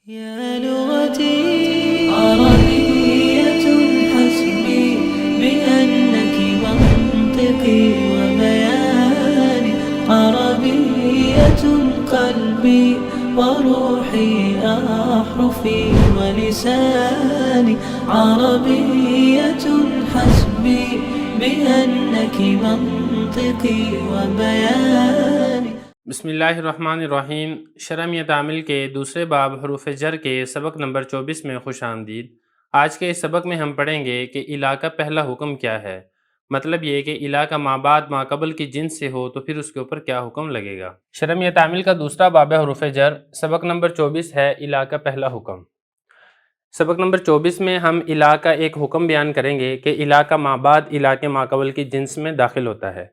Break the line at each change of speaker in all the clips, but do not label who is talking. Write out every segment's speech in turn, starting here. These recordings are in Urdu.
يا لغتي عربية حسبي بأنك منطقي وبياني عربية قلبي وروحي أحرفي ولساني عربية حسبي بأنك منطقي وبياني.
بسم اللہ الرحمن الرحیم. شرح تعامل کے دوسرے باب حروف جر کے سبق نمبر 24 میں خوش آمدید. آج کے اس سبق میں ہم پڑھیں گے کہ الا کا پہلا حکم کیا ہے. مطلب یہ کہ الا کا ما بعد ما قبل کی جنس سے ہو تو پھر اس کے اوپر کیا حکم لگے گا. شرح تعامل کا دوسرا باب حروف جر سبق نمبر 24 ہے الا کا پہلا حکم. سبق نمبر 24 میں ہم الا کا ایک حکم بیان کریں گے کہ الا کا ما بعد الا کے ما قبل کی جنس میں داخل ہوتا ہے.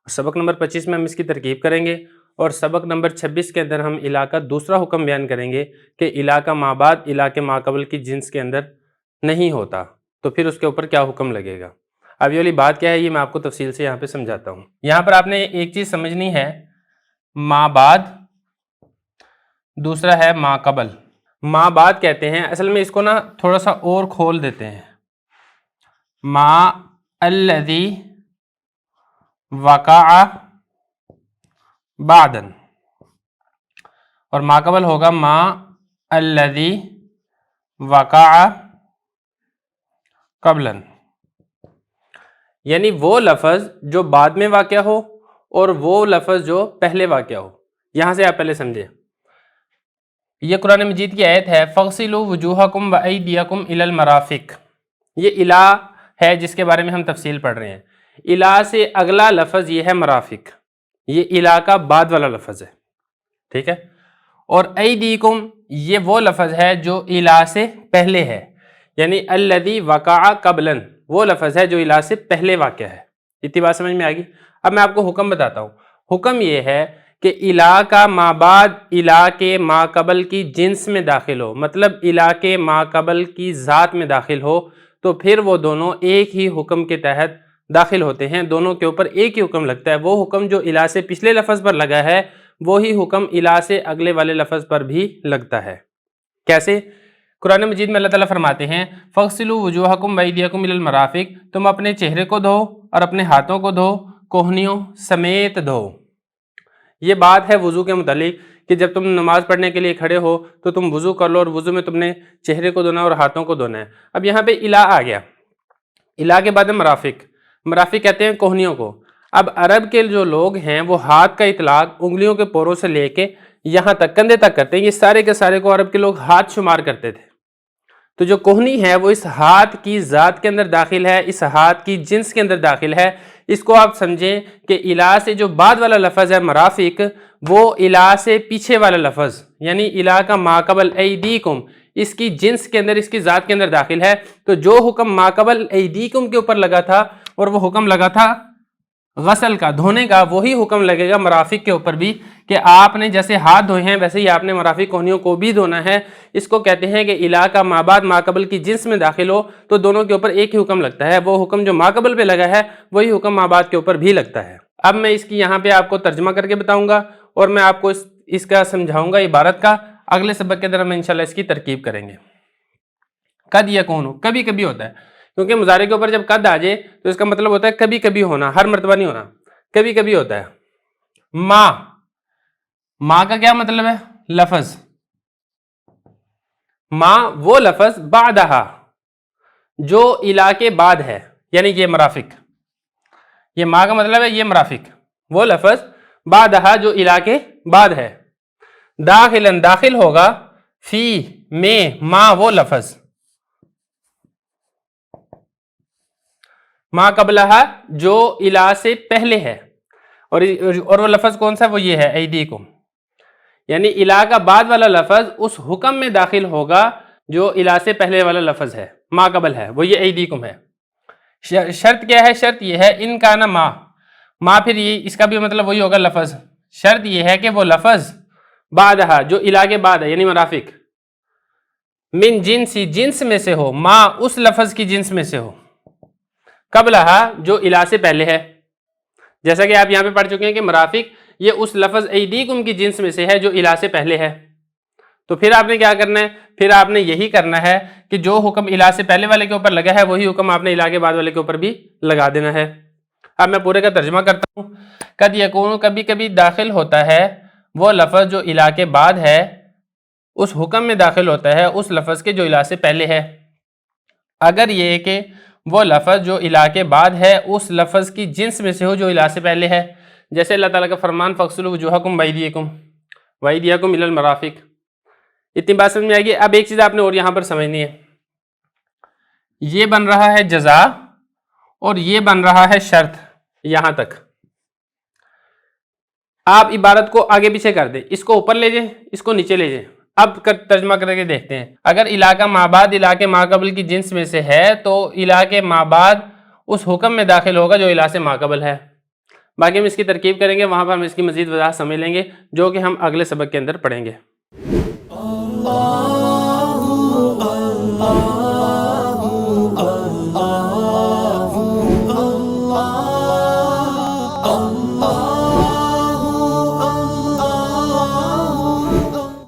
سبق نمبر 25 میں ہم اس کی ترکیب کریں گے اور سبق نمبر 26 کے اندر ہم الا کا دوسرا حکم بیان کریں گے کہ الا کا ما بعد الا کے ما قبل کی جنس کے اندر نہیں ہوتا تو پھر اس کے اوپر کیا حکم لگے گا. اب یہ والی بات کیا ہے یہ میں آپ کو تفصیل سے یہاں پہ سمجھاتا ہوں. یہاں پر آپ نے ایک چیز سمجھنی ہے، ما بعد، دوسرا ہے ما قبل. ما بعد کہتے ہیں، اصل میں اس کو نا تھوڑا سا اور کھول دیتے ہیں. ما الذی وقع بعدن، اور ما قبل ہوگا ما الذی وقع قبلن، یعنی وہ لفظ جو بعد میں واقع ہو اور وہ لفظ جو پہلے واقع ہو. یہاں سے آپ پہلے سمجھیں، یہ قرآن مجید کی آیت ہے فَغْسِلُوا وُجُوهَكُمْ وَأَيْدِيَكُمْ إِلَى الْمَرَافِقِ. یہ الا ہے جس کے بارے میں ہم تفصیل پڑھ رہے ہیں. الا سے اگلا لفظ یہ ہے مرافق، یہ الا کا بعد والا لفظ ہے، ٹھیک ہے. اور ایدیکم یہ وہ لفظ ہے جو الا سے پہلے ہے، یعنی الذی وقع قبلن وہ لفظ ہے جو الا سے پہلے واقع ہے. اتنی بات سمجھ میں آ گئی. اب میں آپ کو حکم بتاتا ہوں. حکم یہ ہے کہ الا کا ما بعد الا کے ما قبل کی جنس میں داخل ہو، مطلب الا کے ما قبل کی ذات میں داخل ہو تو پھر وہ دونوں ایک ہی حکم کے تحت داخل ہوتے ہیں، دونوں کے اوپر ایک ہی حکم لگتا ہے. وہ حکم جو الا سے پچھلے لفظ پر لگا ہے وہی حکم الا سے اگلے والے لفظ پر بھی لگتا ہے. کیسے؟ قرآن مجید میں اللہ تعالیٰ فرماتے ہیں فَغْسِلُوا وُجُوهَكُمْ وَأَيْدِيَكُمْ إِلَى الْمَرَافِقِ، تم اپنے چہرے کو دھو اور اپنے ہاتھوں کو دھو کوہنیوں سمیت دھو. یہ بات ہے وضو کے متعلق کہ جب تم نماز پڑھنے کے لیے کھڑے ہو تو تم وضو کر لو اور وضو میں تم نے چہرے کو دھونا اور ہاتھوں کو دھونا ہے. اب یہاں پہ الا آ گیا، الا کے بعد مرافق. مرافق کہتے ہیں کوہنیوں کو. اب عرب کے جو لوگ ہیں وہ ہاتھ کا اطلاق انگلیوں کے پوروں سے لے کے یہاں تک کندھے تک کرتے ہیں. یہ سارے کے سارے کو عرب کے لوگ ہاتھ شمار کرتے تھے. تو جو کوہنی ہے وہ اس ہاتھ کی ذات کے اندر داخل ہے، اس ہاتھ کی جنس کے اندر داخل ہے. اس کو آپ سمجھیں کہ الا سے جو بعد والا لفظ ہے مرافق وہ الا سے پیچھے والا لفظ یعنی الا کا ما قبل ایدیکم اس کی جنس کے اندر، اس کی ذات کے اندر داخل ہے. تو جو حکم ما قبل ایدیکم کے اوپر لگا تھا اور وہ حکم لگا تھا غسل کا، دھونے کا، وہی حکم لگے گا مرافق کے اوپر بھی کہ آپ نے جیسے ہاتھ دھوئے ہیں ویسے ہی آپ نے مرافق کوہنیوں کو بھی دھونا ہے. اس کو کہتے ہیں کہ الا کا ما بعد ما قبل کی جنس میں داخل ہو تو دونوں کے اوپر ایک ہی حکم لگتا ہے. وہ حکم جو ما قبل پہ لگا ہے وہی حکم ما بعد کے اوپر بھی لگتا ہے. اب میں اس کی یہاں پہ آپ کو ترجمہ کر کے بتاؤں گا اور میں آپ کو اس کا سمجھاؤں گا عبارت کا. اگلے سبق کے اندر ہم انشاءاللہ اس کی ترکیب کریں گے. قد یکون کبھی کبھی ہوتا ہے، کیونکہ مضارع کے اوپر جب قد آ جائے تو اس کا مطلب ہوتا ہے کبھی کبھی ہونا، ہر مرتبہ نہیں ہونا، کبھی کبھی ہوتا ہے. ما کا کیا مطلب ہے؟ لفظ. ما وہ لفظ بعدہا جو الا کے بعد ہے، یعنی یہ مرافق. یہ ما کا مطلب ہے یہ مرافق، وہ لفظ بعدہا جو الا کے بعد ہے. داخلاً داخل ہوگا، فی میں ما وہ لفظ، ما قبلہا جو الا سے پہلے ہے. اور وہ لفظ کون سا؟ وہ یہ ہے ایدیکم، یعنی الا کا بعد والا لفظ اس حکم میں داخل ہوگا جو الا سے پہلے والا لفظ ہے، ما قبل ہے، وہ یہ ایدیکم ہے. شرط کیا ہے؟ شرط یہ ہے ان کا نا ما پھر یہ اس کا بھی مطلب وہی ہوگا لفظ. شرط یہ ہے کہ وہ لفظ بعدہا جو الا کے بعد ہے یعنی مرافق، من جنسی جنس میں سے ہو، ما اس لفظ کی جنس میں سے ہو، قبلہا جو الا سے پہلے ہے. جیسا کہ آپ یہاں پہ پڑھ چکے ہیں کہ مرافق یہ اس لفظ ایدیکم کی جنس میں سے ہے جو الا سے پہلے ہے. تو پھر آپ نے کیا کرنا ہے؟ پھر آپ نے یہی کرنا ہے کہ جو حکم الا سے پہلے والے کے اوپر لگا ہے وہی حکم آپ نے الا کے بعد والے کے اوپر بھی لگا دینا ہے۔ اب میں پورے کا ترجمہ کرتا ہوں۔ قد یکون، کبھی کبھی داخل ہوتا ہے وہ لفظ جو الا کے بعد ہے، اس حکم میں داخل ہوتا ہے اس لفظ کے جو الا سے پہلے ہے، اگر یہ کہ وہ لفظ جو الا کے بعد ہے اس لفظ کی جنس میں سے ہو جو الا سے پہلے ہے۔ جیسے اللہ تعالیٰ کا فرمان فَاغْسِلُوا وُجُوهَكُمْ وَأَيْدِيَكُمْ إِلَى الْمَرَافِقِ۔ اتنی بات سمجھ میں آئے گی۔ اب ایک چیز آپ نے اور یہاں پر سمجھنی ہے، یہ بن رہا ہے جزا اور یہ بن رہا ہے شرط، یہاں تک آپ عبارت کو آگے پیچھے کر دیں، اس کو اوپر لے جائیں، اس کو نیچے لے جائیں۔ اب ترجمہ کر کے دیکھتے ہیں۔ اگر الا کا ما بعد الا کے ما قبل کی جنس میں سے ہے تو الا کے ما بعد اس حکم میں داخل ہوگا جو الا سے ما قبل ہے۔ باقی ہم اس کی ترکیب کریں گے، وہاں پر ہم اس کی مزید وضاحت سمجھ لیں گے جو کہ ہم اگلے سبق کے اندر پڑھیں گے۔